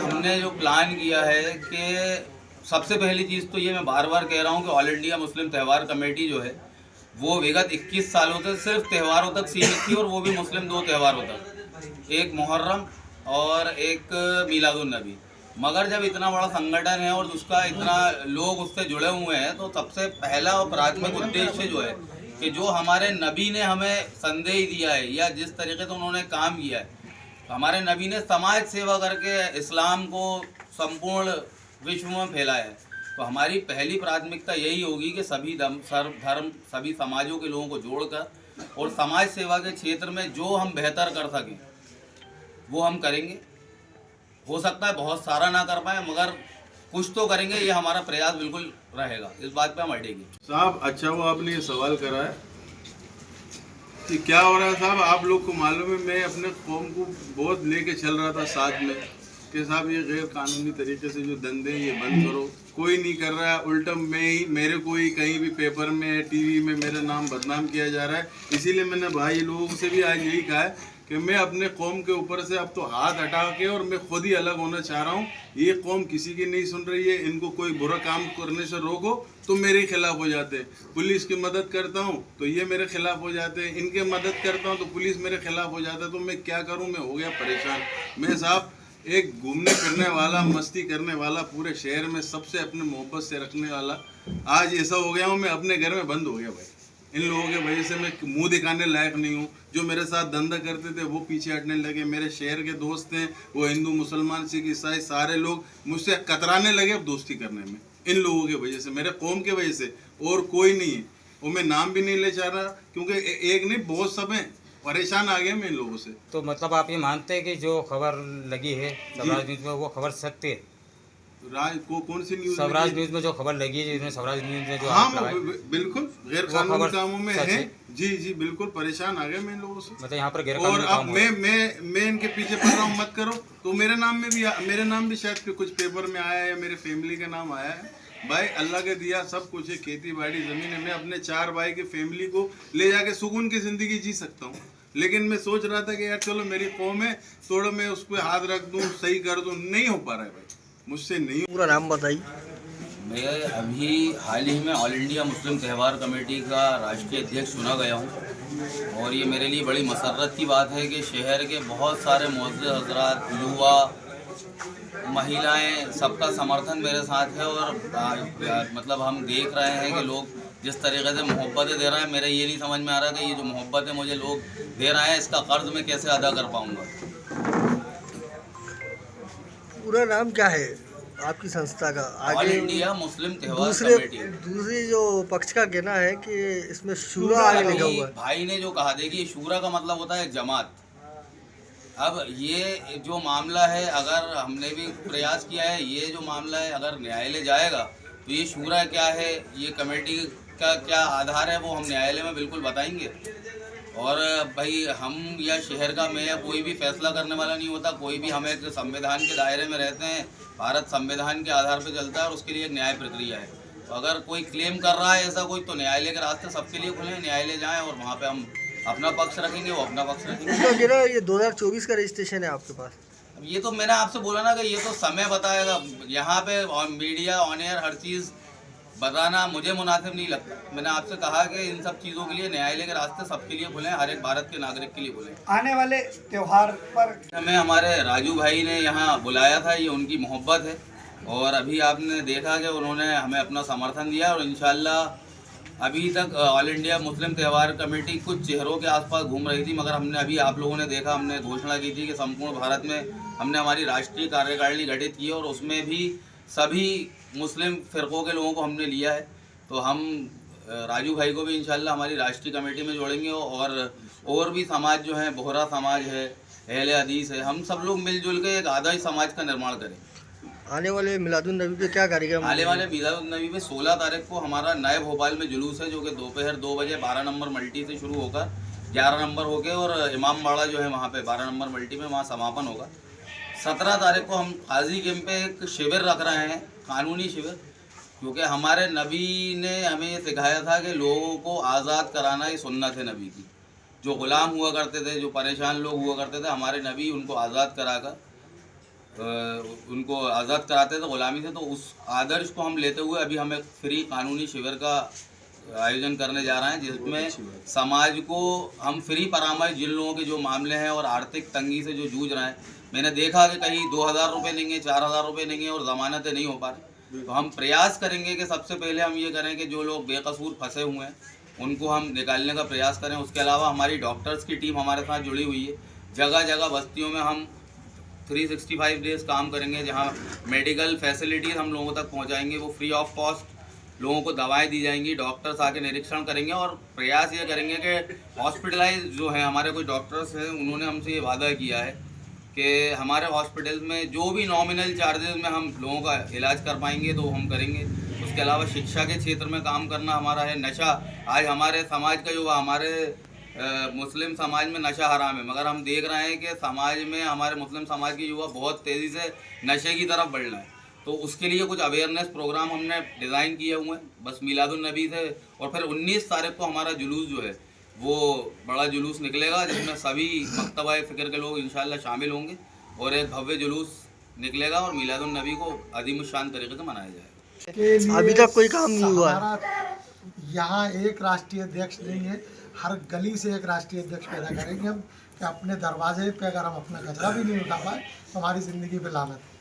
हमने जो प्लान किया है कि सबसे पहली चीज़ तो ये मैं बार बार कह रहा हूँ कि ऑल इंडिया मुस्लिम त्यौहार कमेटी जो है वो विगत 21 सालों से सिर्फ त्योहारों तक सीमित थी, और वो भी मुस्लिम 2 त्योहारों तक, एक मुहर्रम और एक मीलादुन नबी। मगर जब इतना बड़ा संगठन है और उसका इतना लोग उससे जुड़े हुए हैं, तो सबसे पहला और प्राथमिक उद्देश्य जो है कि जो हमारे नबी ने हमें संदेश दिया है या जिस तरीके से उन्होंने काम किया है, तो हमारे नबी ने समाज सेवा करके इस्लाम को संपूर्ण विश्व में फैलाया है। तो हमारी पहली प्राथमिकता यही होगी कि सभी धर्म सभी समाजों के लोगों को जोड़कर और समाज सेवा के क्षेत्र में जो हम बेहतर कर सकें वो हम करेंगे। हो सकता है बहुत सारा ना कर पाए, मगर कुछ तो करेंगे, ये हमारा प्रयास बिल्कुल रहेगा, इस बात पे हम अड़ेंगे। साहब अच्छा वो आपने ये सवाल करा है कि क्या हो रहा है साहब, आप लोग को मालूम है मैं अपने कौम को बहुत लेके चल रहा था साथ में कि साहब ये गैर कानूनी तरीके से जो धंधे ये बंद करो, कोई नहीं कर रहा है, उल्टा मेरे को ही कहीं भी पेपर में टीवी में मेरा नाम बदनाम किया जा रहा है। इसीलिए मैंने भाई लोगों से भी आज यही कहा है कि मैं अपने कौम के ऊपर से अब तो हाथ हटा के और मैं खुद ही अलग होना चाह रहा हूँ। ये कौम किसी की नहीं सुन रही है, इनको कोई बुरा काम करने से रोको तो मेरे खिलाफ हो जाते हैं, पुलिस की मदद करता हूँ तो ये मेरे खिलाफ हो जाते हैं, इनके मदद करता हूँ तो पुलिस मेरे खिलाफ हो जाता है। तो मैं क्या करूँ, मैं हो गया परेशान। मैं साहब एक घूमने फिरने वाला, मस्ती करने वाला, पूरे शहर में सबसे अपने मोहब्बत से रखने वाला, आज ऐसा हो गया हूँ मैं अपने घर में बंद हो गया भाई। इन लोगों के वजह से मैं मुंह दिखाने लायक नहीं हूँ। जो मेरे साथ धंधा करते थे वो पीछे हटने लगे, मेरे शहर के दोस्त हैं वो हिंदू मुसलमान सिख ईसाई सारे लोग मुझसे कतराने लगे अब दोस्ती करने में, इन लोगों की वजह से, मेरे कौम की वजह से, और कोई नहीं है। और मैं नाम भी नहीं ले जा रहा क्योंकि एक नहीं बहुत सब हैं, परेशान आ गए मैं इन लोगों से। तो मतलब आप ये मानते हैं कि जो खबर लगी है स्वराज न्यूज़ में वो खबर सत्य है? कौन सी न्यूज़? स्वराज न्यूज़ में जो खबर लगी है, जिसमें स्वराज न्यूज़ में जो हाँ बिल्कुल गैर कानूनी कामों में है। जी जी बिल्कुल परेशान आ गए मैं इन लोगों से। मतलब यहाँ पर गैर और अब मैं इनके पीछे पड़ रहा हूँ, मत करो तो मेरे नाम भी शायद कुछ पेपर में आया है, मेरे फैमिली का नाम आया है। भाई अल्लाह के दिया सब कुछ है, खेती बाड़ी जमीन है, मैं अपने 4 भाई की फैमिली को ले जाके सुकून की जिंदगी जी सकता हूँ। लेकिन मैं सोच रहा था कि यार चलो मेरी कौम है, थोड़ा मैं उस पर हाथ रख दूँ, सही कर दूँ, नहीं हो पा रहा है भाई, मुझसे नहीं। पूरा नाम बताइए। मैं अभी हाल ही में ऑल इंडिया मुस्लिम त्यौहार कमेटी का राष्ट्रीय अध्यक्ष चुना गया हूँ, और ये मेरे लिए बड़ी मसर्रत की बात है कि शहर के बहुत सारे मुअज़्ज़िज़ हज़रात, युवा, महिलाएं, सबका समर्थन मेरे साथ है। और मतलब हम देख रहे हैं कि लोग जिस तरीके से मोहब्बतें दे रहे हैं, मेरा ये नहीं समझ में आ रहा कि ये जो मोहब्बतें मुझे लोग दे रहे हैं इसका कर्ज मैं कैसे अदा कर पाऊँगा। पूरा नाम क्या है आपकी संस्था का? ऑल आगे इंडिया मुस्लिम त्यौहार कमेटी। दूसरी जो पक्ष का कहना है कि इसमें शूरा आगे लिखा हुआ है। भाई ने जो कहा, देखिए शूरा का मतलब होता है जमात। अब ये जो मामला है, अगर हमने भी प्रयास किया है, ये जो मामला है अगर न्यायालय जाएगा तो ये शूरा क्या है, ये कमेटी का क्या आधार है, वो हम न्यायालय में बिल्कुल बताएंगे। और भाई हम या शहर का मेयर कोई भी फैसला करने वाला नहीं होता, कोई भी, हम एक संविधान के दायरे में रहते हैं, भारत संविधान के आधार पर चलता है और उसके लिए एक न्याय प्रक्रिया है। तो अगर कोई क्लेम कर रहा है ऐसा कोई, तो न्यायालय के रास्ते सबके लिए खुले हैं, न्यायालय जाएं और वहाँ पे हम अपना पक्ष रखेंगे, वो अपना पक्ष रखेंगे। तो गिरा ये 2024 का रजिस्ट्रेशन है आपके पास? अब ये तो मैंने आपसे बोला ना कि ये तो समय बताएगा, यहाँ पे मीडिया ऑन एयर हर चीज़ बताना मुझे मुनासिब नहीं लगता। मैंने आपसे कहा कि इन सब चीज़ों के लिए न्यायालय के रास्ते सबके लिए खुले हैं, हर एक भारत के नागरिक के लिए खुले हैं। आने वाले त्यौहार पर हमें हमारे राजू भाई ने यहाँ बुलाया था, ये उनकी मोहब्बत है, और अभी आपने देखा कि उन्होंने हमें अपना समर्थन दिया, और इंशाल्लाह अभी तक ऑल इंडिया मुस्लिम त्यौहार कमेटी कुछ चेहरों के आसपास घूम रही थी, मगर हमने अभी, आप लोगों ने देखा, हमने घोषणा की थी कि संपूर्ण भारत में हमने हमारी राष्ट्रीय कार्यकारिणी गठित की है, और उसमें भी सभी मुस्लिम फ़िरक़ों के लोगों को हमने लिया है। तो हम राजू भाई को भी इंशाल्लाह हमारी राष्ट्रीय कमेटी में जोड़ेंगे, और भी समाज जो है, बोहरा समाज है, अहले हदीस है, हम सब लोग मिलजुल के एक आदर्श समाज का निर्माण करें। आने वाले मिलादुन नबी पे क्या कार्यक्रम? आने वाले मिलादुन नबी पे 16 तारीख को हमारा नए भोपाल में जुलूस है, जो कि दोपहर 2 बजे 12 नंबर मल्टी से शुरू होकर 11 नंबर होके, और इमाम बाड़ा जो है वहाँ पे 12 नंबर मल्टी में वहाँ समापन होगा। 17 तारीख को हम काजी कैंप पे एक शिविर रख रहे हैं, कानूनी शिविर, क्योंकि हमारे नबी ने हमें ये सिखाया था कि लोगों को आज़ाद कराना ही सुन्नत है नबी की। जो ग़ुलाम हुआ करते थे, जो परेशान लोग हुआ करते थे, हमारे नबी उनको आज़ाद कराकर उनको आज़ाद कराते थे ग़ुलामी से, तो उस आदर्श को हम लेते हुए अभी हम एक फ्री कानूनी शिविर का आयोजन करने जा रहे हैं, जिसमें समाज को हम फ्री परामर्श जिन लोगों के जो मामले हैं और आर्थिक तंगी से जो जूझ रहे हैं। मैंने देखा कि कहीं 2000 रुपये देंगे, 4000 रुपये देंगे और ज़मानतें नहीं हो पा रही। तो हम प्रयास करेंगे कि सबसे पहले हम ये करें कि जो लोग बेकसूर फंसे हुए हैं उनको हम निकालने का प्रयास करें। उसके अलावा हमारी डॉक्टर्स की टीम हमारे साथ जुड़ी हुई है। जगह जगह बस्तियों में हम 365 डेज़ काम करेंगे, जहाँ मेडिकल फैसिलिटीज़ हम लोगों तक पहुँचाएँगे। वो फ्री ऑफ कॉस्ट लोगों को दवाएं दी जाएंगी, डॉक्टर्स आके निरीक्षण करेंगे और प्रयास ये करेंगे कि हॉस्पिटलाइज जो है हमारे कुछ डॉक्टर्स हैं, उन्होंने हमसे ये वादा किया है कि हमारे हॉस्पिटल में जो भी नॉमिनल चार्जेस में हम लोगों का इलाज कर पाएंगे तो हम करेंगे। उसके अलावा शिक्षा के क्षेत्र में काम करना हमारा है। नशा, आज हमारे समाज का युवा, हमारे मुस्लिम समाज में नशा हराम है, मगर हम देख रहे हैं कि समाज में हमारे मुस्लिम समाज के युवा बहुत तेज़ी से नशे की तरफ बढ़ रहे हैं। तो उसके लिए कुछ अवेयरनेस प्रोग्राम हमने डिज़ाइन किए हुए हैं, बस मिलादुन्नबी से। और फिर 19 तारीख को हमारा जुलूस जो है वो बड़ा जुलूस निकलेगा, जिसमें सभी मकतबा फ़िक्र के लोग इंशाअल्लाह शामिल होंगे और एक भव्य जुलूस निकलेगा और मिलादुन्नबी को अज़ीमुश्शान तरीके से मनाया जाएगा। अभी तक कोई काम नहीं हुआ है। हमारा यहाँ एक राष्ट्रीय अध्यक्ष नहीं है, हर गली से एक राष्ट्रीय अध्यक्ष पैदा करेंगे हम, कि अपने दरवाजे पे अगर हम अपना कचरा भी नहीं उठा पाए तो हमारी ज़िंदगी पे लानत है।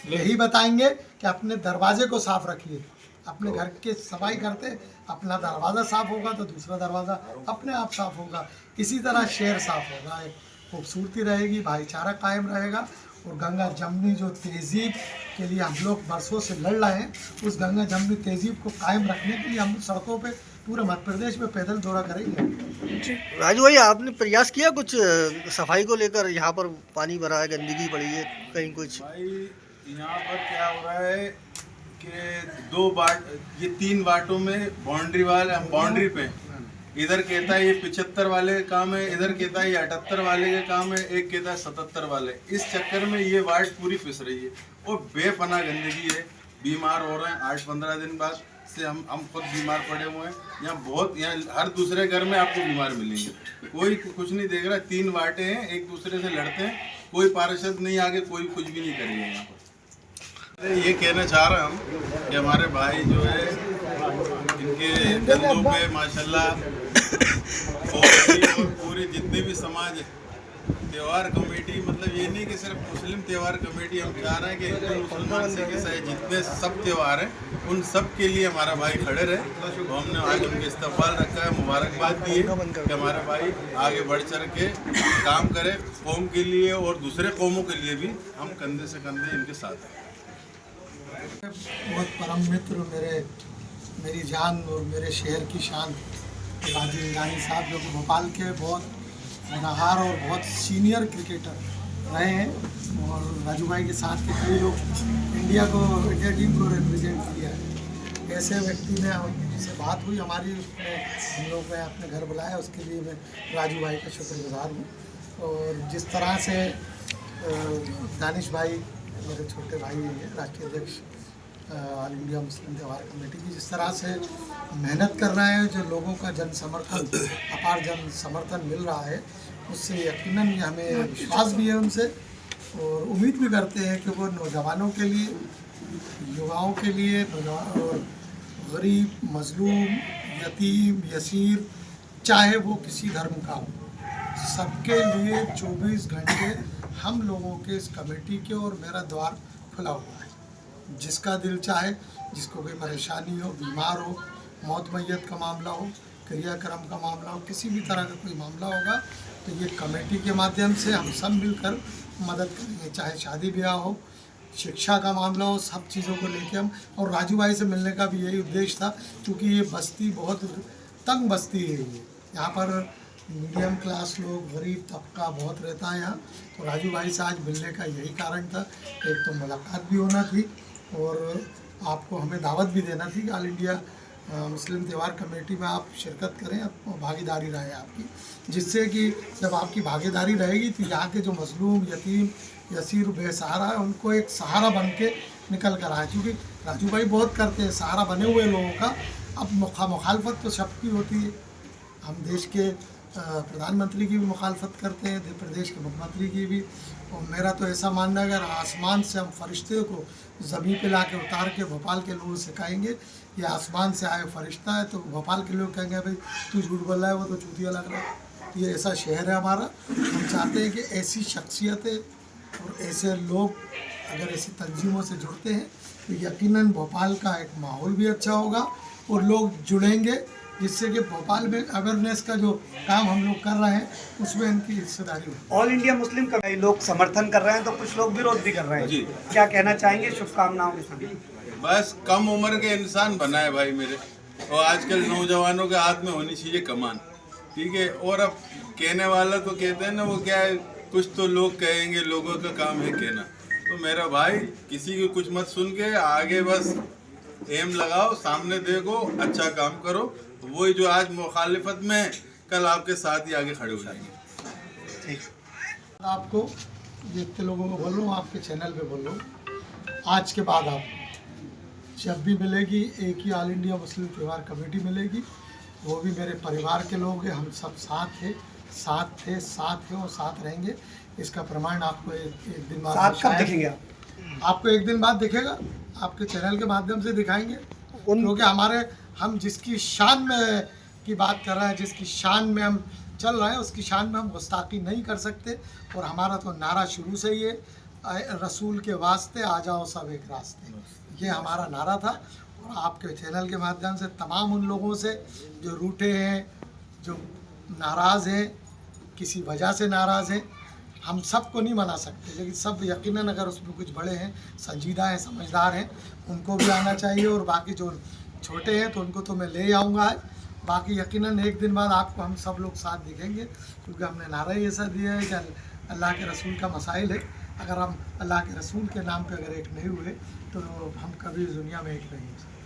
यही बताएंगे कि अपने दरवाजे को साफ रखिए। अपने घर के सफाई करते अपना दरवाज़ा साफ होगा तो दूसरा दरवाज़ा अपने आप साफ होगा। इसी तरह शहर साफ होगा, एक खूबसूरती रहेगी, भाईचारा कायम रहेगा। और गंगा जमनी जो तहजीब के लिए हम लोग बरसों से लड़ रहे हैं, उस गंगा जमनी तहजीब को कायम रखने के लिए हम सड़कों पे पूरे मध्य प्रदेश में पैदल दौरा करेंगे। राजू भाई, आपने प्रयास किया कुछ सफाई को लेकर? यहाँ पर पानी भरा है, गंदगी पड़ी है, कहीं कुछ? भाई यहाँ पर क्या हो रहा है कि ये 3 बाटों में बाउंड्री पे इधर कहता है ये 75 वाले का काम है, इधर कहता है ये 78 वाले का काम है, एक कहता है 77 वाले। इस चक्कर में ये वार्ड पूरी पिस रही है और बेपनाह गंदगी है। बीमार हो रहे हैं, 8-15 दिन बाद से हम खुद बीमार पड़े हुए हैं। यहाँ हर दूसरे घर में आपको बीमार मिलेंगे। कोई कुछ नहीं देख रहा। 3 वार्डें हैं, एक दूसरे से लड़ते हैं, कोई पार्षद नहीं आगे, कोई कुछ भी नहीं करेगा यहाँ पर। ये कहना चाह रहे हम कि हमारे भाई जो है इनके धंधों पे माशाल्लाह और पूरे जितने भी समाज त्यौहार कमेटी, मतलब ये नहीं कि सिर्फ मुस्लिम त्यौहार कमेटी, हम चाह रहे हैं कि हिंदू मुसलमान सिख ईसाई जितने सब त्यौहार हैं उन सब के लिए हमारा भाई खड़े रहे। तो हमने आज उनके इस्तकबाल रखा है, मुबारकबाद दी है कि हमारे भाई आगे बढ़ चढ़ के काम करें कौम के लिए और दूसरे कौमों के लिए भी हम कंधे से कंधे इनके साथ हैं। बहुत परम मित्र, मेरी जान और मेरे शहर की शान राजीव ईरानी साहब, जो कि भोपाल के बहुत होनहार और बहुत सीनियर क्रिकेटर रहे हैं और राजू भाई के साथ के कई लोग इंडिया टीम को रिप्रेजेंट किया है। ऐसे व्यक्ति ने जिससे बात हुई हमारी, हम लोग ने अपने घर बुलाया, उसके लिए मैं राजू भाई का शुक्रगुजार हूँ। और जिस तरह से दानिश भाई मेरे छोटे भाई हैं, राष्ट्रीय अध्यक्ष ऑल इंडिया मुस्लिम त्यौहार कमेटी की, जिस तरह से मेहनत कर रहे हैं, जो लोगों का जन समर्थन, अपार जन समर्थन मिल रहा है, उससे यकीनन हमें विश्वास भी है उनसे और उम्मीद भी करते हैं कि वो नौजवानों के लिए, युवाओं के लिए, और गरीब, मजलूम, यतीम, यसीर, चाहे वो किसी धर्म का हो, सबके लिए 24 घंटे हम लोगों के इस कमेटी के और मेरा द्वार खुला हुआ है। जिसका दिल चाहे, जिसको कोई परेशानी हो, बीमार हो, मौत मैयत का मामला हो, क्रियाक्रम का मामला हो, किसी भी तरह का कोई मामला होगा तो ये कमेटी के माध्यम से हम सब मिलकर मदद करेंगे। चाहे शादी ब्याह हो, शिक्षा का मामला हो, सब चीज़ों को लेके हम, और राजू भाई से मिलने का भी यही उद्देश्य था, क्योंकि ये बस्ती बहुत तंग बस्ती है। यहाँ पर मीडियम क्लास लोग, गरीब तबका बहुत रहता है यहाँ, तो राजू भाई से आज मिलने का यही कारण था। एक तो मुलाकात भी होना थी और आपको हमें दावत भी देना थी कि ऑल इंडिया मुस्लिम त्यौहार कमेटी में आप शिरकत करें, भागीदारी रहे आपकी, जिससे कि जब आपकी भागीदारी रहेगी तो यहाँ के जो मजलूम, यतीम, यसीर, बेसहारा है, उनको एक सहारा बन के निकल कर आए। क्योंकि राजू भाई बहुत करते हैं सहारा बने हुए लोगों का। अब मुखालफत तो सबकी होती है। हम देश के प्रधानमंत्री की भी मुखालफत करते हैं, प्रदेश के मुख्यमंत्री की भी। और मेरा तो ऐसा मानना है, अगर आसमान से हम फरिश्ते को ज़मीन पे ला के उतार के भोपाल के लोगों से कहेंगे ये आसमान से आए फरिश्ता है, तो भोपाल के लोग कहेंगे भाई तू झूठ बोल रहा है, वो तो चूतिया लग रहा है। ये ऐसा शहर है हमारा। हम चाहते हैं कि ऐसी शख्सियतें और ऐसे लोग अगर ऐसी तंजीमों से जुड़ते हैं तो यकीनन भोपाल का एक माहौल भी अच्छा होगा और लोग जुड़ेंगे, जिससे कि भोपाल में अवेयरनेस का जो काम हम लोग कर रहे हैं उसमें इनकी हिस्सेदारी हो। ऑल इंडिया मुस्लिम कई लोग समर्थन कर रहे हैं तो कुछ लोग विरोध भी कर रहे हैं, जी। क्या कहना चाहेंगे शुभकामनाओं के साथ? बस कम उम्र के इंसान बनाए भाई मेरे, और आजकल नौजवानों के हाथ में होनी चाहिए कमान, ठीक है। और अब कहने वाला तो कहते हैं ना, वो क्या है, कुछ तो लोग कहेंगे, लोगों का काम है कहना। तो मेरा भाई किसी की कुछ मत सुन के आगे बस एम लगाओ, सामने देखो, अच्छा काम करो। वही जो आज मुखालिफत में है, कल आपके साथ ही आगे खड़े हो जाएंगे। आपको देखते लोगों को बोल रहा हूँ, आपके चैनल पे बोल रहा हूँ, आज के बाद आप जब भी मिलेगी एक ही ऑल इंडिया मुस्लिम त्यौहार कमेटी मिलेगी, वो भी मेरे परिवार के लोग हैं। हम सब साथ हैं, साथ थे, साथ हैं और साथ रहेंगे। इसका प्रमाण आपको एक दिन बाद साथ कब दिखेंगे आप? आपको एक दिन बाद दिखेगा, आपके चैनल के माध्यम से दिखाएंगे। क्योंकि हम जिसकी शान में की बात कर रहे हैं, जिसकी शान में हम चल रहे हैं, उसकी शान में हम गुस्ताखी नहीं कर सकते। और हमारा तो नारा शुरू से ही है, रसूल के वास्ते आ जाओ सब एक रास्ते, ये हमारा नारा था। और आपके चैनल के माध्यम से तमाम उन लोगों से जो रूठे हैं, जो नाराज़ हैं, किसी वजह से नाराज़ हैं, हम सबको नहीं मना सकते, लेकिन सब यकीनन अगर उसमें कुछ बड़े हैं, संजीदा हैं, समझदार हैं, उनको भी आना चाहिए। और बाकी जो छोटे हैं तो उनको तो मैं ले आऊँगा आज। बाकी यकीनन एक दिन बाद आपको हम सब लोग साथ दिखेंगे, क्योंकि हमने नारा ही ऐसा दिया है कि अल्लाह के रसूल का मसाइल है। अगर हम अल्लाह के रसूल के नाम पे अगर एक नहीं हुए तो हम कभी दुनिया में एक नहीं हो सकते।